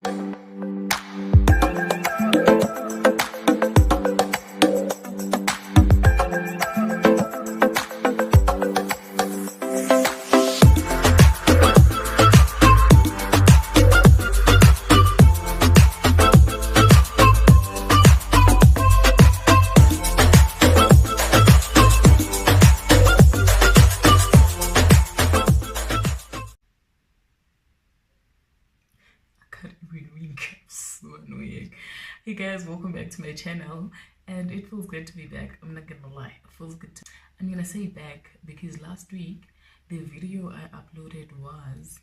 So annoying. Hey guys, welcome back to my channel, and it feels good to be back. I'm not gonna lie, it feels good to I'm gonna say back because last week the video I uploaded was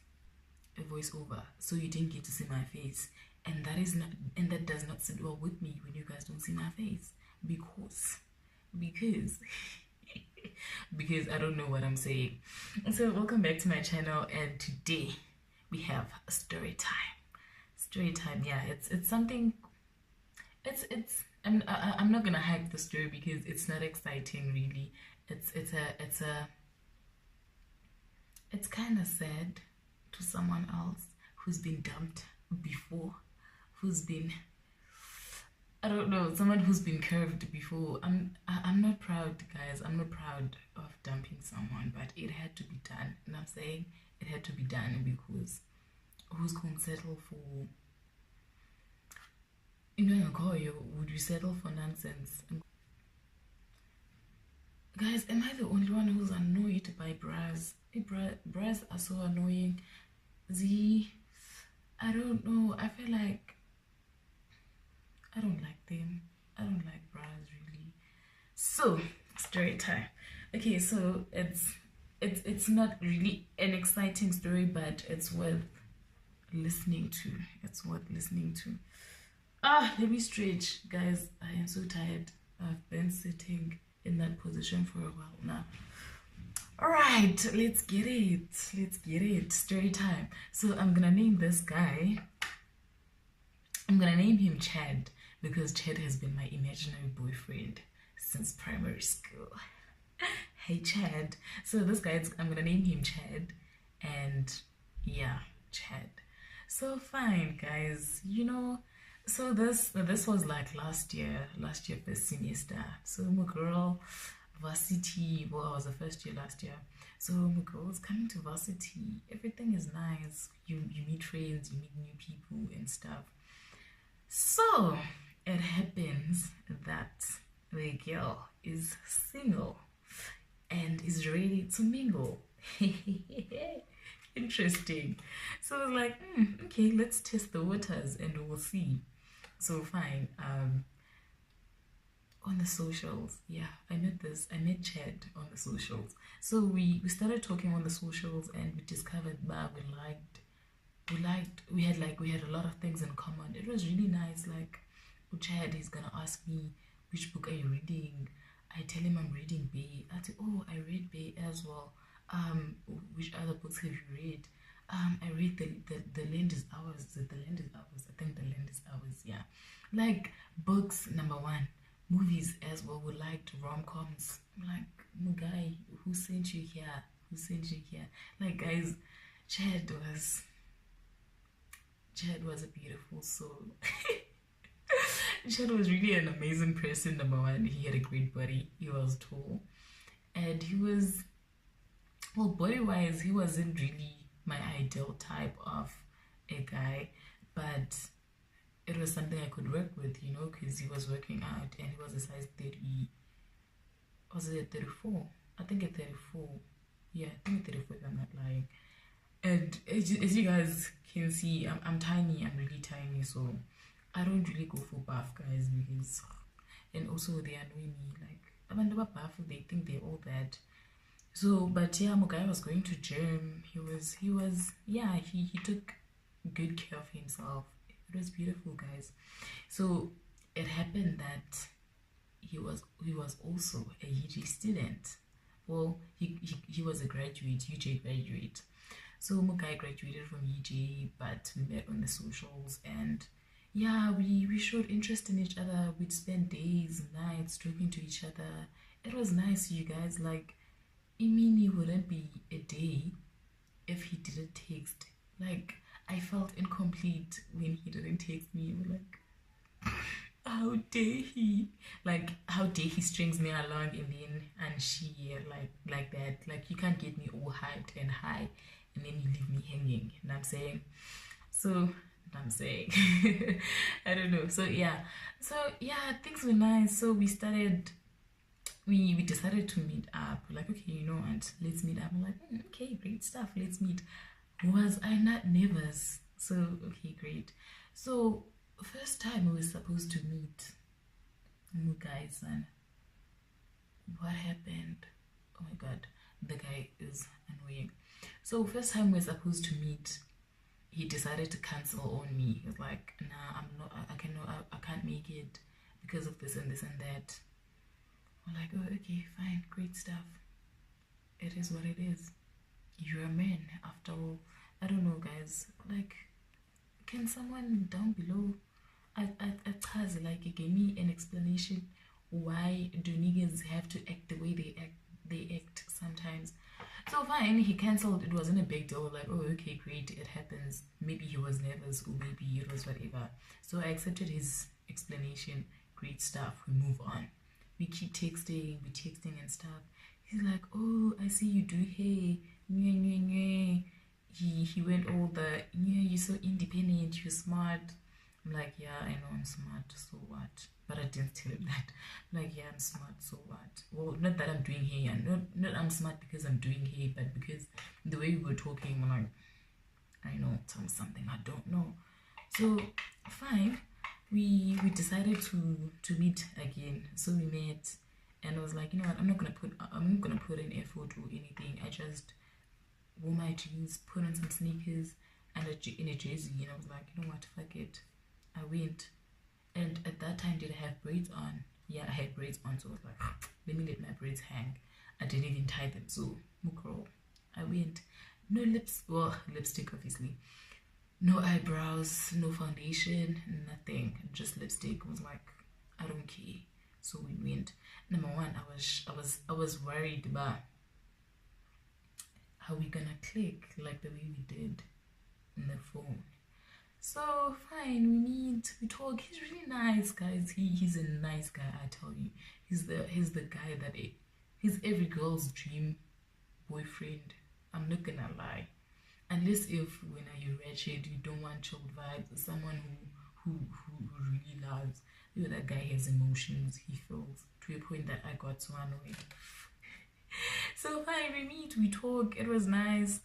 a voiceover, so you didn't get to see my face, and that does not sit well with me when you guys don't see my face because because I don't know what I'm saying. So welcome back to my channel, and today we have a story time. Yeah, it's something. I'm not gonna hype the story because it's not exciting really. It's kind of sad to someone else who's been dumped before, who's been, I don't know, someone who's been curved before. I'm not proud, guys. I'm not proud of dumping someone, but it had to be done. And I'm saying it had to be done because who's gonna settle for, would you settle for nonsense? Guys, am I the only one who's annoyed by bras? Bras are so annoying. I don't know, I feel like I don't like them. I don't like bras really. So story time. Okay, so it's not really an exciting story, but it's worth listening to. Let me stretch, guys. I am so tired. I've been sitting in that position for a while now. All right, let's get it. Story time. So I'm gonna name this guy, I'm gonna name him Chad, because Chad has been my imaginary boyfriend since primary school. Hey Chad. So this guy, I'm gonna name him Chad, and yeah, Chad. So fine, guys, so this was like last year first semester. So my girl, varsity, well, I was the first year last year. So my girl was coming to varsity. Everything is nice. You meet friends, you meet new people and stuff. So it happens that the girl is single and is ready to mingle. Interesting. So I was like, okay, let's test the waters and we'll see. So fine. On the socials, yeah, I met Chad on the socials. So we started talking on the socials, and we discovered that we had a lot of things in common. It was really nice. Like with Chad, he's gonna ask me, which book are you reading? I tell him I'm reading Bay. I say, oh, I read Bay as well. Which other books have you read? I read the Land is Ours. The Land is Ours. I think The Land is Ours. Yeah, like books number one. Movies as well. We liked rom-coms. I'm like, guy, who sent you here? Like, guys, Chad was a beautiful soul. Chad was really an amazing person. Number one, he had a great body. He was tall, and he was, well, body-wise, he wasn't really my ideal type of a guy, but it was something I could work with, because he was working out and he was a size 30. Was it 34? I think at 34. Yeah, I think at 34 if I'm not lying. And as you guys can see, I'm tiny. I'm really tiny, so I don't really go for buff guys because, and also they annoy me. Like, abantu buff, they think they're all that. So, but yeah, my guy was going to gym. He took good care of himself. It was beautiful, guys. So it happened that he was also a UJ student. Well, he was a graduate, UJ graduate. So my guy graduated from UJ, but we met on the socials, and yeah, we showed interest in each other. We'd spend days, nights talking to each other. It was nice, you guys. Like, it wouldn't be a day if he didn't text. Like, I felt incomplete when he didn't text me. Like, how dare he? Like, how dare he strings me along and she like that. Like, you can't get me all hyped and high and then you leave me hanging. You know what I'm saying? So I'm saying I don't know. So yeah, things were nice. So we decided to meet up. Like, okay, you know what, let's meet up. I'm like, okay, great stuff, let's meet. Was I not nervous? So okay, great. So first time we were supposed to meet, you guys, and what happened? Oh my god, the guy is annoying. So first time we were supposed to meet, he decided to cancel on me. He was like, nah, I'm not, I can't make it because of this and this and that. I'm like, oh, okay, fine, great stuff. It is what it is. You're a man after all. I don't know, guys. Like, can someone down below like give me an explanation why do niggas have to act the way they act sometimes? So fine, he cancelled. It wasn't a big deal. Like, oh, okay, great, it happens. Maybe he was nervous or maybe it was whatever. So I accepted his explanation. Great stuff. We move on. We keep texting, and stuff. He's like, oh, I see you do hair. He went all the, you're so independent, you're smart. I'm like, yeah, I know I'm smart, so what? But I didn't tell him that. Like, yeah, I'm smart, so what? Well, not that I'm doing hair, not I'm smart because I'm doing hair, but because the way we were talking, I'm like, I know, tell me something I don't know. So fine, we decided to meet again. So we met, and I was like, you know what, I'm not gonna put in effort or anything. I just wore my jeans, put on some sneakers and in a jersey, and I was like, you know what, fuck it. I went, and at that time, did I have braids on? Yeah, I had braids on, so I was like, let me let my braids hang. I didn't even tie them, so mukro. I went, no lips, well, lipstick obviously, no eyebrows, no foundation, nothing, just lipstick. I was like, I don't care. So we went. Number one, I was worried about how we gonna click like the way we did on the phone. So fine, we meet, we talk. He's really nice, guys. He's a nice guy, I tell you. He's the guy that he's every girl's dream boyfriend. I'm not gonna lie. Unless if when you're wretched, you don't want child vibes, someone who really loves. You know, that guy has emotions, he feels, to a point that I got so annoyed. So fine, we meet, we talk, it was nice.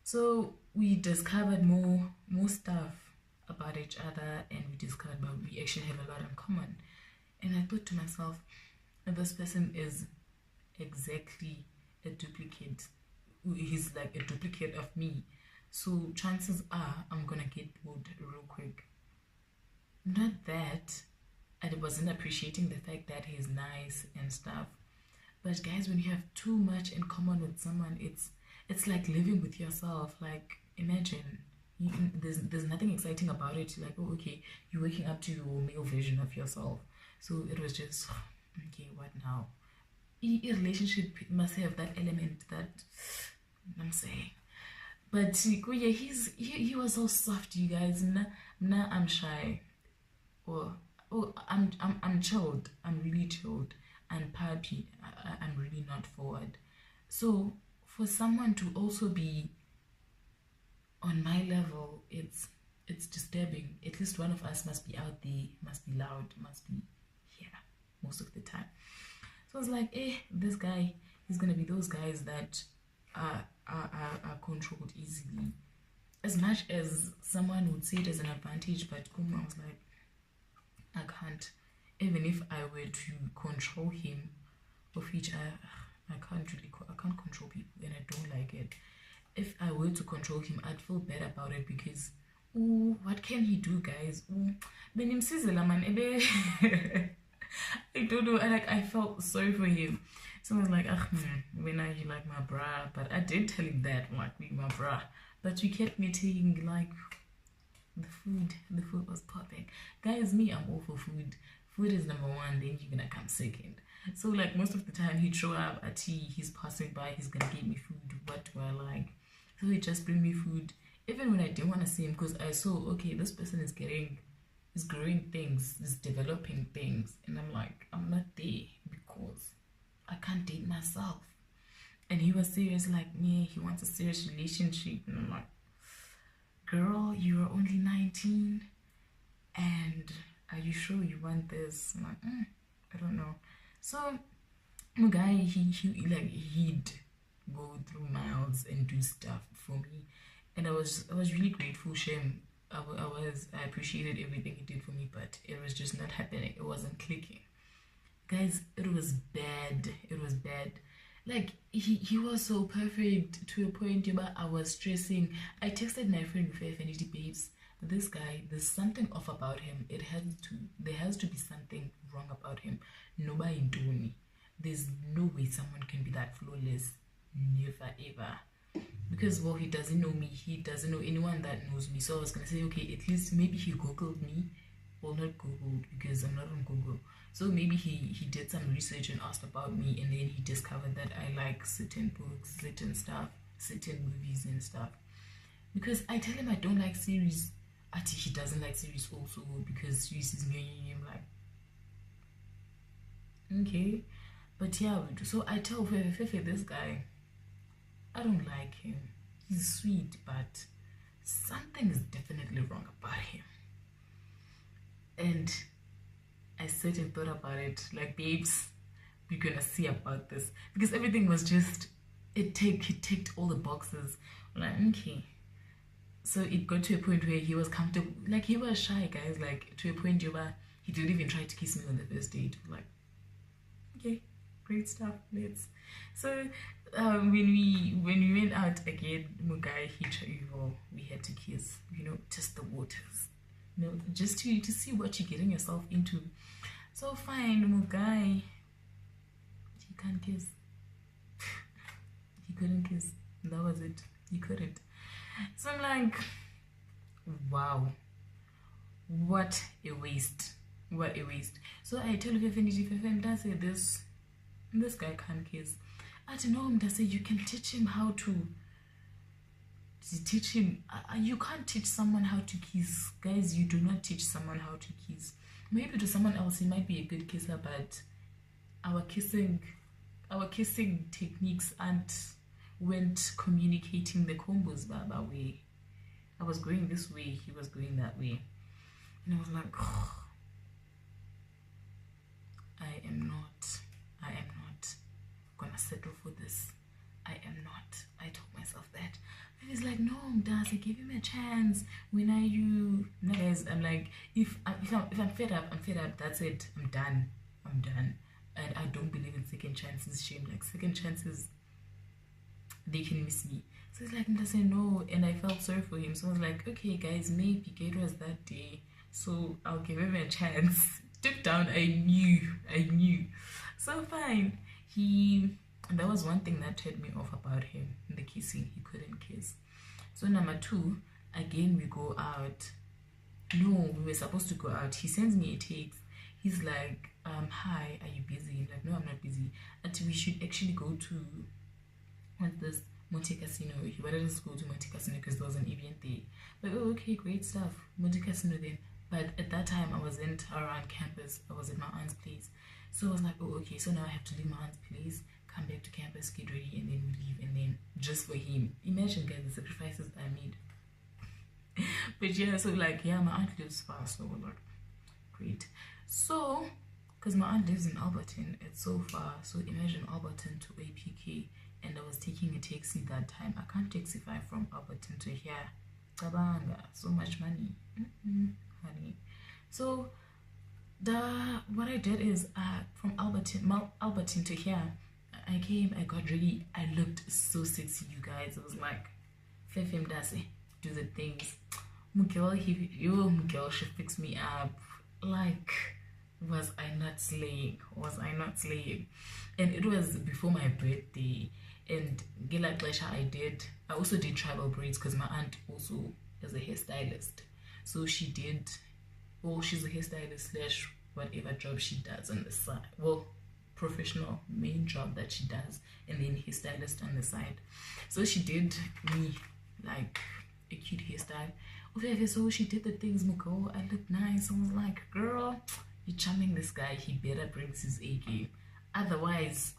So we discovered more stuff about each other, and we discovered that we actually have a lot in common. And I thought to myself, this person is exactly a duplicate. He's like a duplicate of me. So chances are I'm gonna get bored real quick. Not that I wasn't appreciating the fact that he's nice and stuff. But guys, when you have too much in common with someone, it's like living with yourself. Like, imagine there's nothing exciting about it. Like, oh, okay, you're waking up to your male version of yourself. So it was just, okay, what now? A relationship must have that element that I'm saying. But yeah, he was so soft, you guys. Now I'm shy. Or I'm chilled. I'm really chilled and happy. I'm really not forward. So for someone to also be on my level, it's disturbing. At least one of us must be out there, must be loud, must be here most of the time. So I was like, this guy, he's gonna be those guys that are controlled easily. As much as someone would see it as an advantage, but I was like, I can't. Even if I were to control him, of which I can't control people, and I don't like it. If I were to control him, I'd feel bad about it because, what can he do, guys? I don't know. I felt sorry for him. So I was like, when are you like my bra? But I did tell him that, like, be my bra. But we kept meeting, like, the food was popping. Guys, me, I'm all for food. Food is number one, then you're gonna come second. So like most of the time he'd show up at tea, he's passing by, he's gonna get me food. What do I like? So he'd just bring me food even when I didn't want to see him, because I saw, okay, this person is growing things, is developing things, and I'm like, I'm not there because I can't date myself. And he was serious like me. He wants a serious relationship, and I'm like, girl, you are only 19, and are you sure you want this? I'm like, I don't know. So my guy, he'd go through miles and do stuff for me, and I was really grateful. Shame, I appreciated everything he did for me, but it was just not happening. It wasn't clicking, guys. It was bad. It was bad. Like he was so perfect to a point where I was stressing. I texted my friend with Affinity Babes, this guy, there's something off about him. There has to be something wrong about him. Nobody do me. There's no way someone can be that flawless. Never ever. Because, well, he doesn't know me. He doesn't know anyone that knows me. So I was gonna say, okay, at least maybe he googled me. Well, not googled, because I'm not on Google. So maybe he did some research and asked about me, and then he discovered that I like certain books, certain stuff, certain movies and stuff. Because I tell him I don't like series. Actually, he doesn't like series also, because series is me. I'm like, okay. But yeah, so I tell Fefe, this guy, I don't like him. He's sweet, but something is definitely wrong about him. And I sat and thought about it, like, babes, we're gonna see about this. Because everything was just, it ticked all the boxes. I'm like, okay. So it got to a point where he was comfortable. Like, he was shy, guys. Like, to a point where he didn't even try to kiss me on the first date. Like, okay, great stuff. Let's. So when we went out again, Mugai, we had to kiss. Test the waters. Just to see what you're getting yourself into. So fine, Mugai. He can't kiss. He couldn't kiss. That was it. He couldn't. So I'm like, wow, what a waste. What a waste. So I tell Fefe, I say this guy can't kiss. I don't know, I say you can teach him how to teach him. You can't teach someone how to kiss. Guys, you do not teach someone how to kiss. Maybe to someone else he might be a good kisser, but our kissing techniques weren't communicating the combos Baba way. I was going this way, he was going that way. And I was like, oh, I am not gonna settle for this. I am not. I told myself that. And he's like, no, Darcy, give him a chance. When are you? No, guys, I'm like, if I'm fed up, I'm fed up. That's it. I'm done. And I don't believe in second chances. Shame, like second chances, they can miss me. So it's like, I'm just saying no, and I felt sorry for him. So I was like, okay, guys, maybe it was that day, so I'll give him a chance. Deep down, I knew. So fine. That was one thing that turned me off about him, the kissing. He couldn't kiss. So number 2, again we go out. No, we were supposed to go out. He sends me a text. He's like, hi, are you busy? I'm like, no, I'm not busy. And we should actually go to this Monte Casino. He wanted us to go to Monte Casino because there was an event there. But oh, okay, great stuff. Monte Casino then. But at that time I wasn't around campus. I was at my aunt's place. So I was like, oh, okay, so now I have to leave my aunt's place, come back to campus, get ready, and then we leave. And then just for him, imagine, guys, the sacrifices I made. But yeah, so like, yeah, my aunt lives far, so we're like, great. So because my aunt lives in Alberton, it's so far. So imagine Alberton to APK, and I was taking a taxi that time. I can't taxify from Alberton to here. Kabanga, so much money, honey. So what I did is from Alberton to here, I came, I got ready, I looked so sexy, you guys. It was like, Fefem Dasi, do the things. Miguel should fix me up. Like, was I not slaying? And it was before my birthday, and Gila Glesha I also did tribal braids because my aunt also is a hairstylist. So she's a hairstylist / whatever job she does on the side. Well, professional main job that she does, and then hairstylist on the side. So she did me like a cute hairstyle. Okay, so she did the things, Moko. I looked nice. I was like, girl, you're charming this guy. He better brings his A game. Otherwise,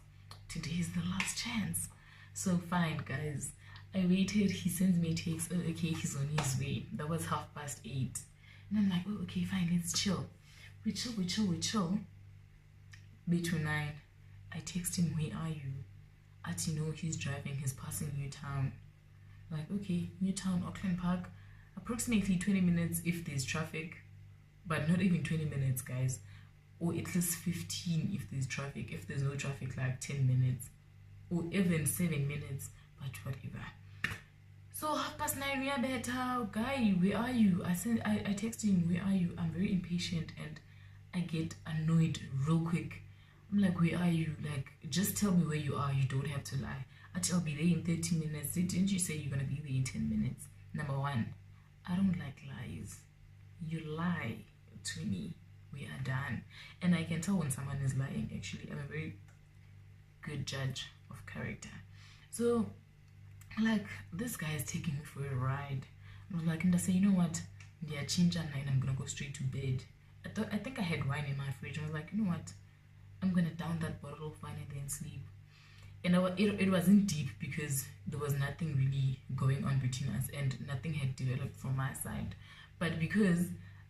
today is the last chance. So fine, guys. I waited. He sends me a text. Oh, okay, he's on his way. That was 8:30. And I'm like, oh, okay, fine, let's chill. We chill. Between 9, I text him, where are you? No, he's driving, he's passing Newtown. Like, okay, Newtown, Auckland Park, approximately 20 minutes if there's traffic, but not even 20 minutes, guys, or at least 15 if there's traffic. If there's no traffic, like 10 minutes, or even 7 minutes, but whatever. So 9:30, we are better. Guy, where are you? I text him, where are you? I'm very impatient and I get annoyed real quick. I'm like, where are you? Like, just tell me where you are. You don't have to lie. I'll be there in 30 minutes. Didn't you say you're gonna be there in 10 minutes? Number one, I don't like lies. You lie to me, we are done. And I can tell when someone is lying. Actually, I'm a very good judge of character. So, like, this guy is taking me for a ride. I was like, and I say, you know what? Yeah, change at 9. I'm gonna go straight to bed. I think I had wine in my fridge. I was like, you know what? I'm gonna down that bottle of wine and then sleep. And it wasn't deep because there was nothing really going on between us and nothing had developed from my side. But because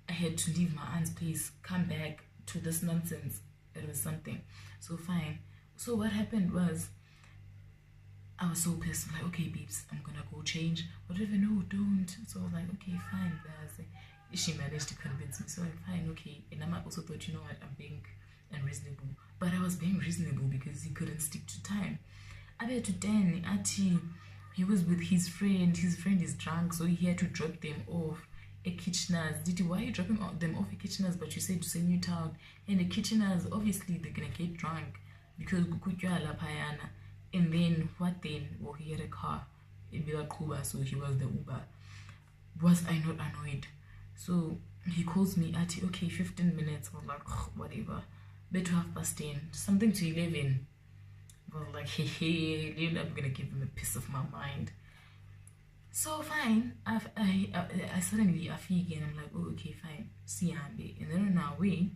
I had to leave my aunt's place, come back to this nonsense, it was something. So fine. So what happened was, I was so pissed. I'm like, okay, babes, I'm gonna go change. Whatever, no, don't. So I was like, okay, fine. She managed to convince me. So I'm fine, okay. And I also thought, you know what, I'm being unreasonable. But I was being reasonable because he couldn't stick to time. I bet to 10, he was with his friend. His friend is drunk, so he had to drop them off at Cnez. Why are you dropping them off at Cnez? But you said to say Newtown. And at Cnez, obviously they're gonna get drunk because and then what then? Well, he had a car, so he was the Uber. Was I not annoyed? So he calls me at okay, 15 minutes. I was like, whatever. Bet to 10:30, something to 11. I was like, hey, I'm gonna give him a piece of my mind. So fine. I suddenly I feel again. I'm like, oh, okay, fine. See Hambe. And then on our way,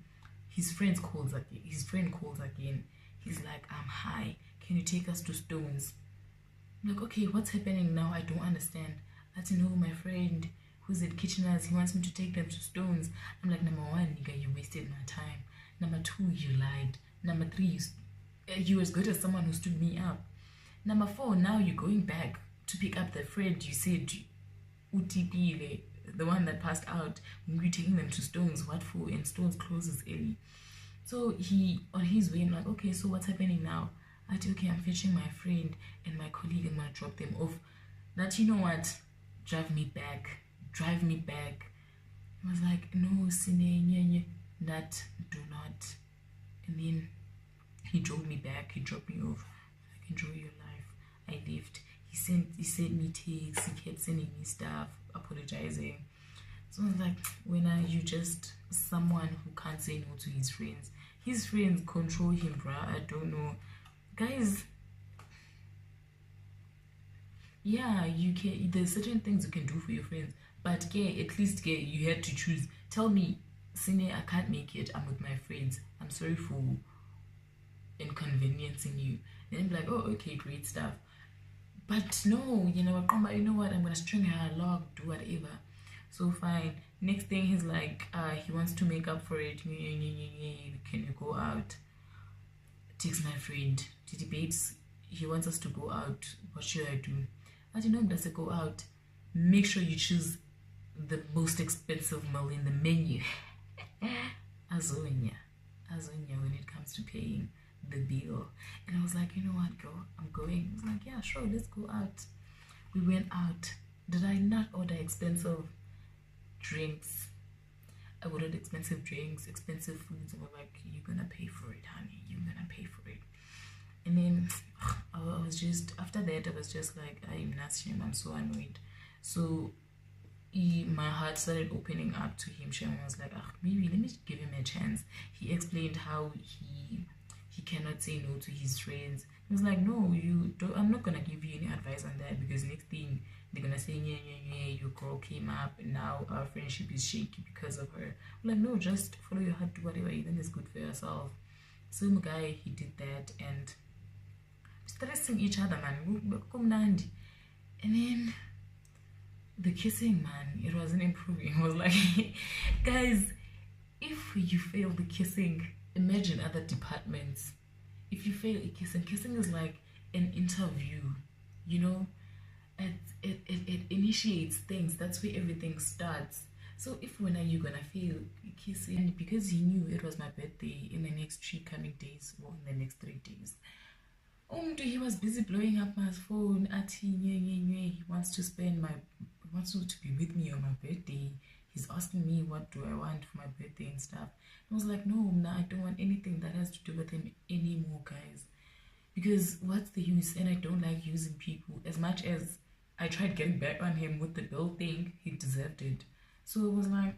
his friend calls again. He's like, I'm high. Can you take us to Stones? I'm like, okay, what's happening now? I don't understand. I don't know, my friend who's at Cnez, he wants me to take them to Stones. I'm like, number one, nigga, you wasted my time. Number two, you lied. Number three, you as good as someone who stood me up. Number four, now you're going back to pick up the friend you said UTP, the one that passed out. You're taking them to Stones. What for? And Stones closes early. So he, on his way, I'm like, okay, so what's happening now? I said, okay, I'm fetching my friend and my colleague. I'm gonna drop them off. That, you know what? Drive me back. I was like, no, Cnez, that do not. And then he drove me back. He dropped me off. Like, enjoy your life. I left. He sent me texts. He kept sending me stuff, apologizing. So I was like, when are you just someone who can't say no to his friends? His friends control him, bruh. I don't know. Guys, yeah, you can. There's certain things you can do for your friends, but at least you had to choose. Tell me, Cnez, I can't make it. I'm with my friends. I'm sorry for inconveniencing you. Then I'm like, oh, okay, great stuff. But no, you know what? I'm gonna string her along, do whatever. So fine. Next thing, he's like, he wants to make up for it. Can you go out? Takes my friend. Titi Babes, he wants us to go out. What should I do? I don't know. Does it go out? Make sure you choose the most expensive meal in the menu. Azonia when it comes to paying the bill. And I was like, you know what, girl, I'm going. I was like, yeah, sure, let's go out. We went out. Did I not order expensive drinks? I ordered expensive drinks, expensive foods. I was like, you're gonna pay for it, honey. You're gonna pay for it. And then I was just, after that, I was just like, I'm not him. I'm so annoyed. So my heart started opening up to him. I was like, maybe let me give him a chance. He explained how he cannot say no to his friends. He was like, no, you don't, I'm not gonna give you any advice on that, because next thing they're gonna say, yeah, yeah, yeah, your girl came up and now our friendship is shaky because of her. I'm like, no, just follow your heart, do whatever you think is good for yourself. So my guy, he did that, and stressing each other, man. And then the kissing, man, it wasn't improving. I was like, guys, if you fail the kissing, imagine other departments. If you fail a kissing is like an interview, you know. It initiates things. That's where everything starts. So if when are you gonna fail kissing? And because he knew it was my birthday in the next 3 coming days, or in the next 3 days, he was busy blowing up my phone. He wants to be with me on my birthday. He's asking me what do I want for my birthday and stuff. I was like, no, I don't want anything that has to do with him anymore, guys. Because what's the use? And I don't like using people. As much as I tried getting back on him with the bill thing, he deserved it. So it was like,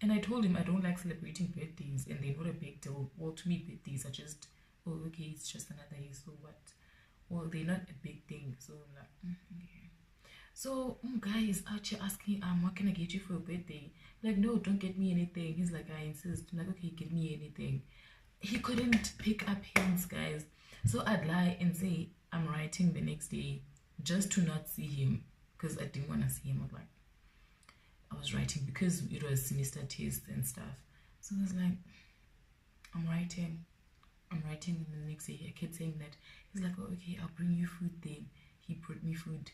and I told him I don't like celebrating birthdays, and they're not a big deal. Well, to me, birthdays are just, oh, okay, it's just another year, so what? Well, they're not a big thing. So I'm like, okay. So guy is out here asking, what can I get you for a birthday? Like, no, don't get me anything. He's like, I insist. I'm like, okay, get me anything. He couldn't pick up hints, guys. So I'd lie and say I'm writing the next day just to not see him, because I didn't want to see him. I was writing because it was semester test and stuff. So I was like, I'm writing the next day. I kept saying that. He's like, oh, okay, I'll bring you food then. He brought me food.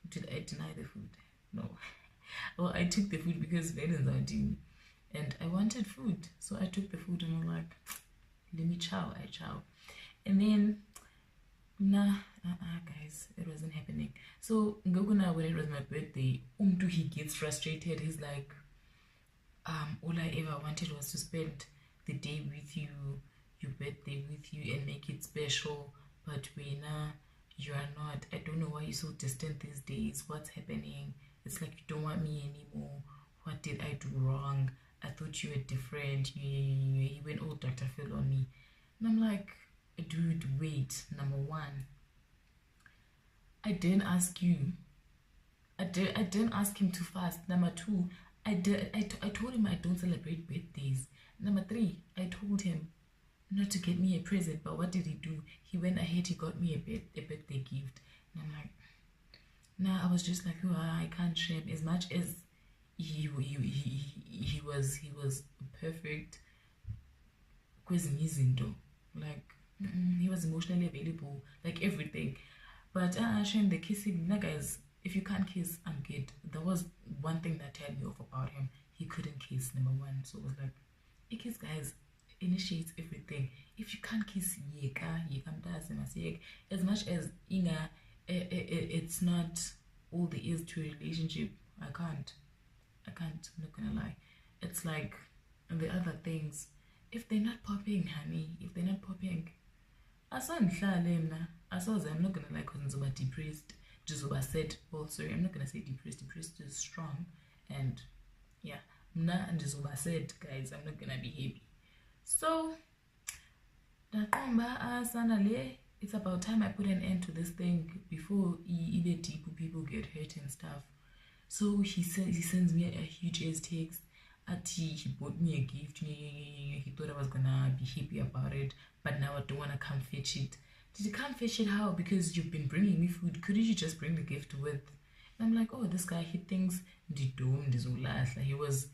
Did I deny the food? No. Well, I took the food because Valen's out due, and I wanted food. So I took the food and I'm like, let me chow. I chow. And then, guys, it wasn't happening. So Ngoguna, when it was my birthday, he gets frustrated. He's like, all I ever wanted was to spend the day with you, your birthday with you, and make it special. But you are not. I don't know why you're so distant these days. What's happening? It's like you don't want me anymore. What did I do wrong? I thought you were different. He went all Dr. Phil on me. And I'm like, dude, wait. Number one, I didn't ask you. I didn't ask him to fast. Number two, I told him I don't celebrate birthdays. Number three, I told him not to get me a present, but what did he do? He went ahead, he got me a birthday gift. And I'm like, I was just like, oh, I can't share him. As much as he was perfect, like he was emotionally available, like everything. But shame the kissing. Guys, if you can't kiss, I'm good. That was one thing that turned me off about him. He couldn't kiss, number one. So it was like, a kiss, guys, initiates everything. If you can't kiss, as much as it's not all there is to a relationship. I can't, I'm not gonna lie. It's like the other things, if they're not popping, honey, if they're not popping, I'm not gonna lie, because I'm depressed, just over said, oh sorry, I'm not gonna say depressed is strong, and yeah, and just over said, guys, I'm not gonna be happy. So it's about time I put an end to this thing before either people get hurt and stuff. So he sends me a huge ass text. He bought me a gift. He thought I was gonna be happy about it, but now I don't wanna come fetch it. Did you come fetch it? How? Because you've been bringing me food. Couldn't you just bring the gift with? And I'm like, oh, this guy, he thinks he was,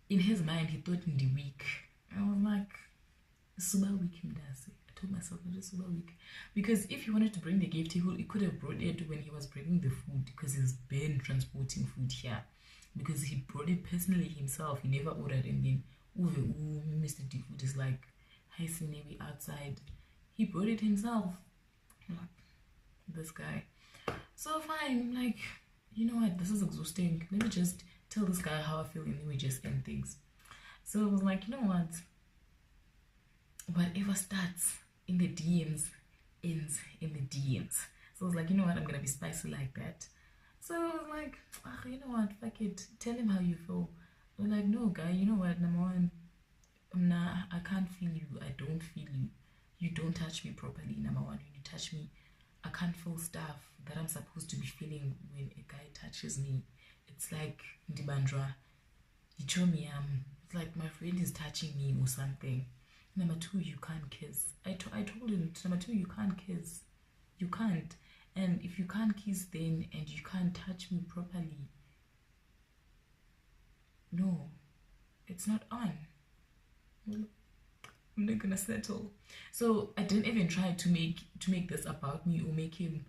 in his mind, he thought in the week. I was like, super weak him does. I told myself it was super weak, because if he wanted to bring the gift, he could have brought it when he was bringing the food, because he's been transporting food here, because he brought it personally himself. He never ordered, and then Mr. D Food is like, hi Cnez, outside. He brought it himself. Like, this guy. So fine, like, you know what, this is exhausting. Let me just tell this guy how I feel, and then we just end things. So I was like, you know what? Whatever starts in the DMs ends in the DMs. So I was like, you know what? I'm gonna be spicy like that. So I was like, you know what? Fuck it. Tell him how you feel. I was like, no, guy. You know what? Number one, Nah, I can't feel you. I don't feel you. You don't touch me properly. Number one, when you touch me, I can't feel stuff that I'm supposed to be feeling when a guy touches me. It's like Ndibandra. You show me it's like my friend is touching me or something. Number two, you can't kiss. I told him, number two, you can't kiss. You can't. And if you can't kiss then and you can't touch me properly, no, it's not on. I'm not gonna settle. So I didn't even try to make this about me or make him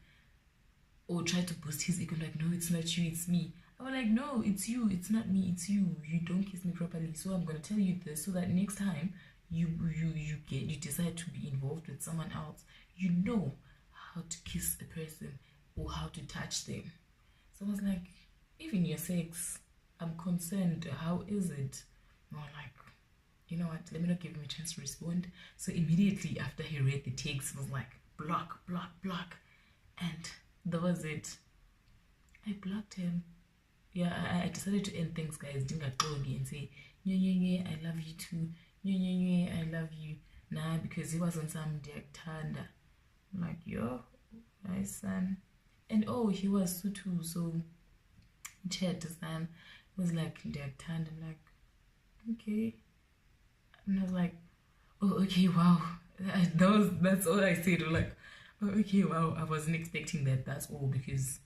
or try to boost his ego. Like, no, it's not you, it's me. I was like, no, it's you, it's not me, it's you. You don't kiss me properly. So I'm gonna tell you this so that next time you decide to be involved with someone else, you know how to kiss a person or how to touch them. So I was like, even your sex, I'm concerned. How is it? And I'm like, you know what? Let me not give him a chance to respond. So immediately after he read the text, I was like, block, block, block, and that was it. I blocked him. Yeah, I decided to end things, guys. Didn't I go and say, yeah, I love you too. Yeah, I love you. Nah, because he was on some Tanda. I'm like, yo, nice son. And oh, he was Sutu, so chat son was like Tanda. I'm like, okay. And I was like, oh, okay, wow. That's all I said. I'm like, oh, okay, wow. I wasn't expecting that. That's all, because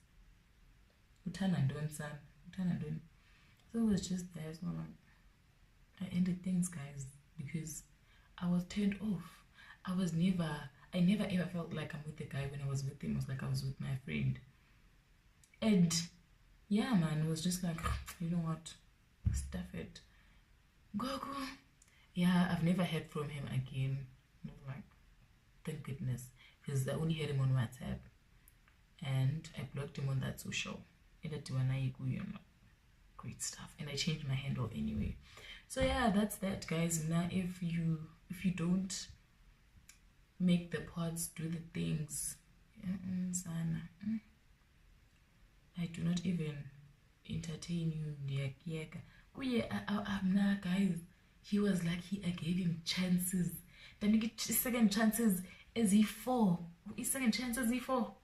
Utanandon, son. Utanandon. So it was just that. So I ended things, guys, because I was turned off. I never ever felt like I'm with the guy when I was with him. It was like I was with my friend. And yeah, man, it was just like, you know what? Stuff it. Go. Yeah, I've never heard from him again. I was like, thank goodness. Because I only heard him on WhatsApp. And I blocked him on that social. Great stuff. And I changed my handle anyway. So yeah, that's that, guys. Now if you don't make the pods do the things, I do not even entertain you. I'm not, guys. He was lucky I gave him chances. Then you get second chances as he fall. Second chances he fall.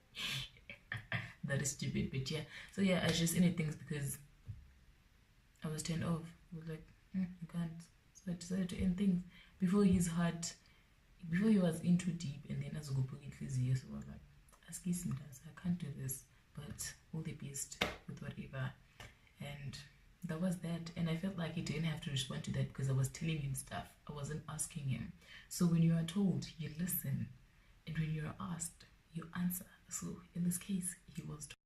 That is stupid, but yeah. So yeah, I just ended things because I was turned off. I was like, I can't. So I decided to end things before he was in too deep, and then as I go it easier. So I was like, I can't do this, but all the best with whatever. And that was that. And I felt like he didn't have to respond to that because I was telling him stuff. I wasn't asking him. So when you are told, you listen, and when you are asked, you answer. So in this case, he was told.